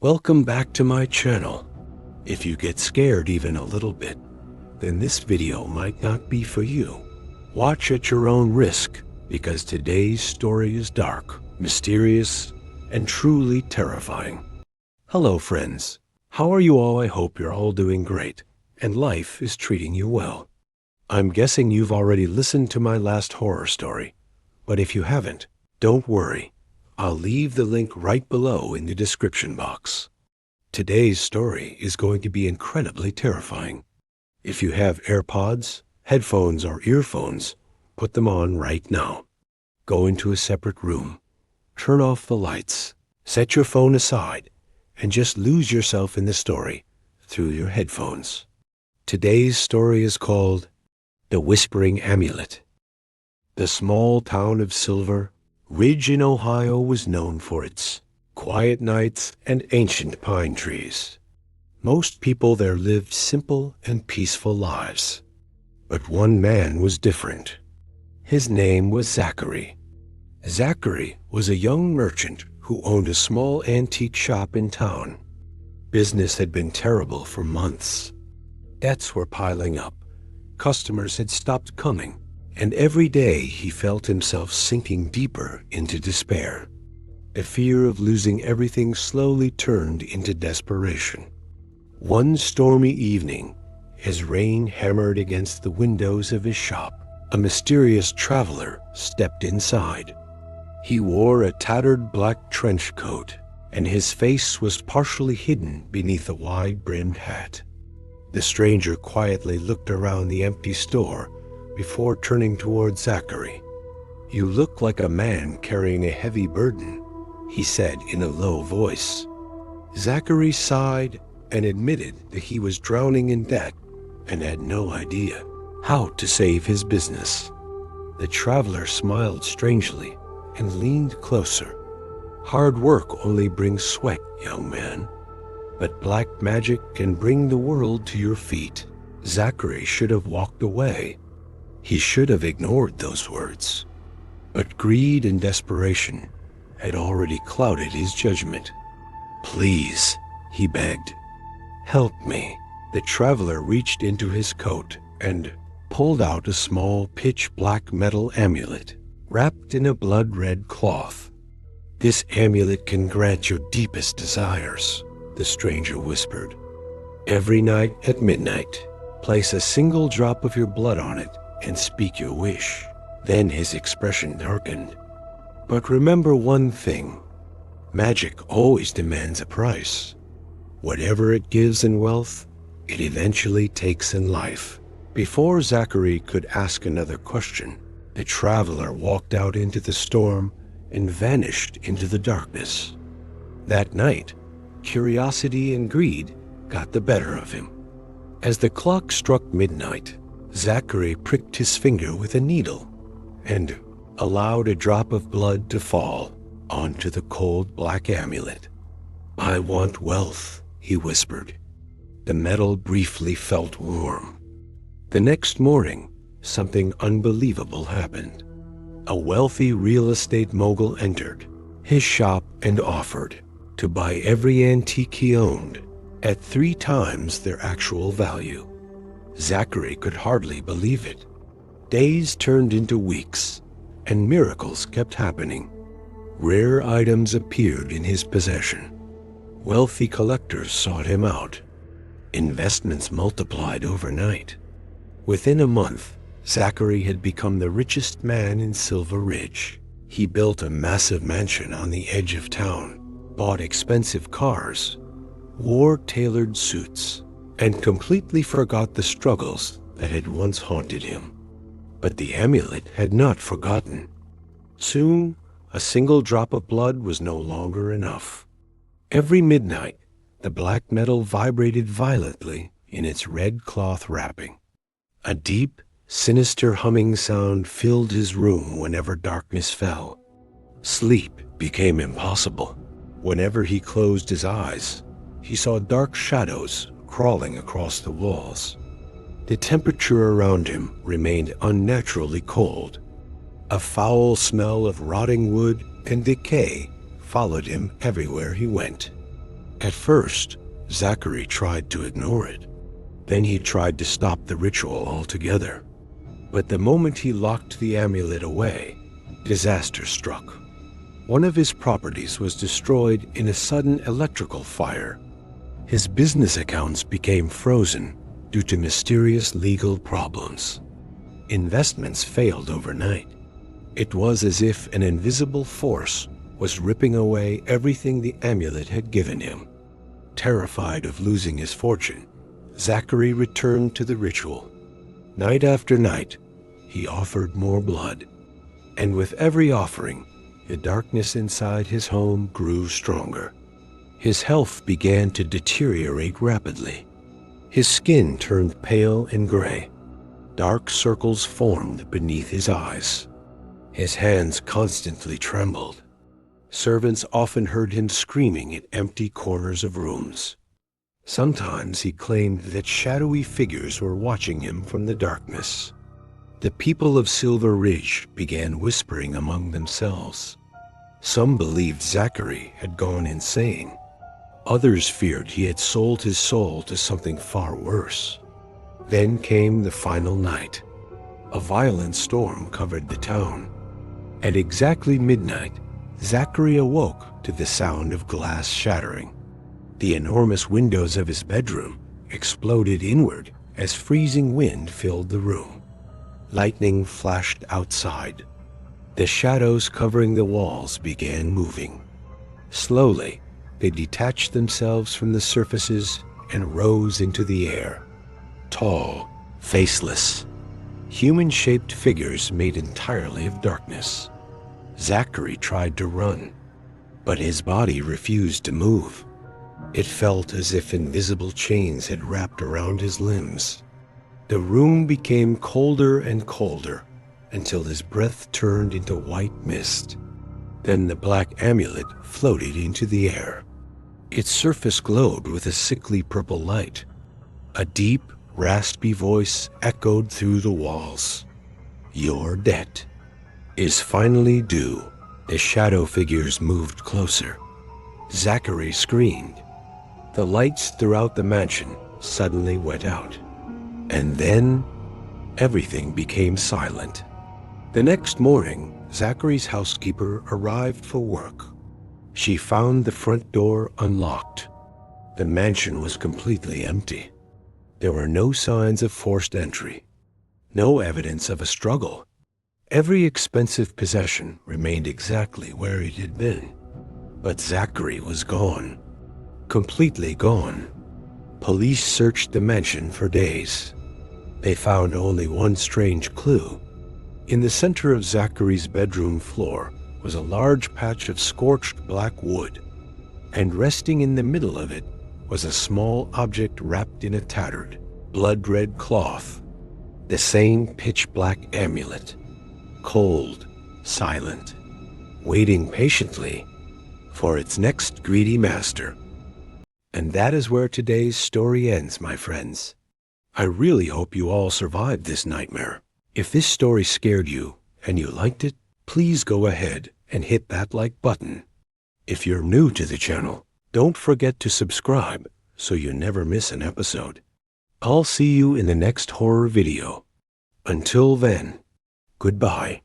Welcome back to my channel. If you get scared even a little bit, then this video might not be for you. Watch at your own risk, because today's story is dark, mysterious, and truly terrifying. Hello friends, how are you all? I hope you're all doing great, and life is treating you well. I'm guessing you've already listened to my last horror story, but if you haven't, don't worry. I'll leave the link right below in the description box. Today's story is going to be incredibly terrifying. If you have AirPods, headphones, or earphones, put them on right now. Go into a separate room. Turn off the lights. Set your phone aside and just lose yourself in the story through your headphones. Today's story is called The Whispering Amulet. The small town of Silver Ridge in Ohio was known for its quiet nights and ancient pine trees. Most people there lived simple and peaceful lives. But one man was different. His name was Zachary. Zachary was a young merchant who owned a small antique shop in town. Business had been terrible for months. Debts were piling up. Customers had stopped coming. And every day he felt himself sinking deeper into despair. The fear of losing everything slowly turned into desperation. One stormy evening, as rain hammered against the windows of his shop, a mysterious traveler stepped inside. He wore a tattered black trench coat, and his face was partially hidden beneath a wide-brimmed hat. The stranger quietly looked around the empty store before turning toward Zachary. "You look like a man carrying a heavy burden," he said in a low voice. Zachary sighed and admitted that he was drowning in debt and had no idea how to save his business. The traveler smiled strangely and leaned closer. "Hard work only brings sweat, young man, but black magic can bring the world to your feet." Zachary should have walked away. He should have ignored those words. But greed and desperation had already clouded his judgment. "Please," he begged, "help me." The traveler reached into his coat and pulled out a small pitch-black metal amulet wrapped in a blood-red cloth. "This amulet can grant your deepest desires," the stranger whispered. "Every night at midnight, place a single drop of your blood on it and speak your wish." Then his expression darkened. "But remember one thing. Magic always demands a price. Whatever it gives in wealth, it eventually takes in life." Before Zachary could ask another question, the traveler walked out into the storm and vanished into the darkness. That night, curiosity and greed got the better of him. As the clock struck midnight, Zachary pricked his finger with a needle and allowed a drop of blood to fall onto the cold black amulet. "I want wealth," he whispered. The metal briefly felt warm. The next morning, something unbelievable happened. A wealthy real estate mogul entered his shop and offered to buy every antique he owned at 3 times their actual value. Zachary could hardly believe it. Days turned into weeks, and miracles kept happening. Rare items appeared in his possession. Wealthy collectors sought him out. Investments multiplied overnight. Within a month, Zachary had become the richest man in Silver Ridge. He built a massive mansion on the edge of town, bought expensive cars, wore tailored suits, and completely forgot the struggles that had once haunted him. But the amulet had not forgotten. Soon, a single drop of blood was no longer enough. Every midnight, the black metal vibrated violently in its red cloth wrapping. A deep, sinister humming sound filled his room whenever darkness fell. Sleep became impossible. Whenever he closed his eyes, he saw dark shadows crawling across the walls. The temperature around him remained unnaturally cold. A foul smell of rotting wood and decay followed him everywhere he went. At first, Zachary tried to ignore it. Then he tried to stop the ritual altogether. But the moment he locked the amulet away, disaster struck. One of his properties was destroyed in a sudden electrical fire. His business accounts became frozen due to mysterious legal problems. Investments failed overnight. It was as if an invisible force was ripping away everything the amulet had given him. Terrified of losing his fortune, Zachary returned to the ritual. Night after night, he offered more blood. And with every offering, the darkness inside his home grew stronger. His health began to deteriorate rapidly. His skin turned pale and gray. Dark circles formed beneath his eyes. His hands constantly trembled. Servants often heard him screaming at empty corners of rooms. Sometimes he claimed that shadowy figures were watching him from the darkness. The people of Silver Ridge began whispering among themselves. Some believed Zachary had gone insane. Others feared he had sold his soul to something far worse. Then came the final night. A violent storm covered the town. At exactly midnight, Zachary awoke to the sound of glass shattering. The enormous windows of his bedroom exploded inward as freezing wind filled the room. Lightning flashed outside. The shadows covering the walls began moving. Slowly, they detached themselves from the surfaces and rose into the air. Tall, faceless, human-shaped figures made entirely of darkness. Zachary tried to run, but his body refused to move. It felt as if invisible chains had wrapped around his limbs. The room became colder and colder until his breath turned into white mist. Then the black amulet floated into the air. Its surface glowed with a sickly purple light. A deep, raspy voice echoed through the walls. "Your debt is finally due." The shadow figures moved closer. Zachary screamed. The lights throughout the mansion suddenly went out. And then, everything became silent. The next morning, Zachary's housekeeper arrived for work. She found the front door unlocked. The mansion was completely empty. There were no signs of forced entry, no evidence of a struggle. Every expensive possession remained exactly where it had been. But Zachary was gone. Completely gone. Police searched the mansion for days. They found only one strange clue. In the center of Zachary's bedroom floor was a large patch of scorched black wood, and resting in the middle of it was a small object wrapped in a tattered, blood-red cloth, the same pitch-black amulet, cold, silent, waiting patiently for its next greedy master. And that is where today's story ends, my friends. I really hope you all survived this nightmare. If this story scared you and you liked it, please go ahead and hit that like button. If you're new to the channel, don't forget to subscribe so you never miss an episode. I'll see you in the next horror video. Until then, goodbye.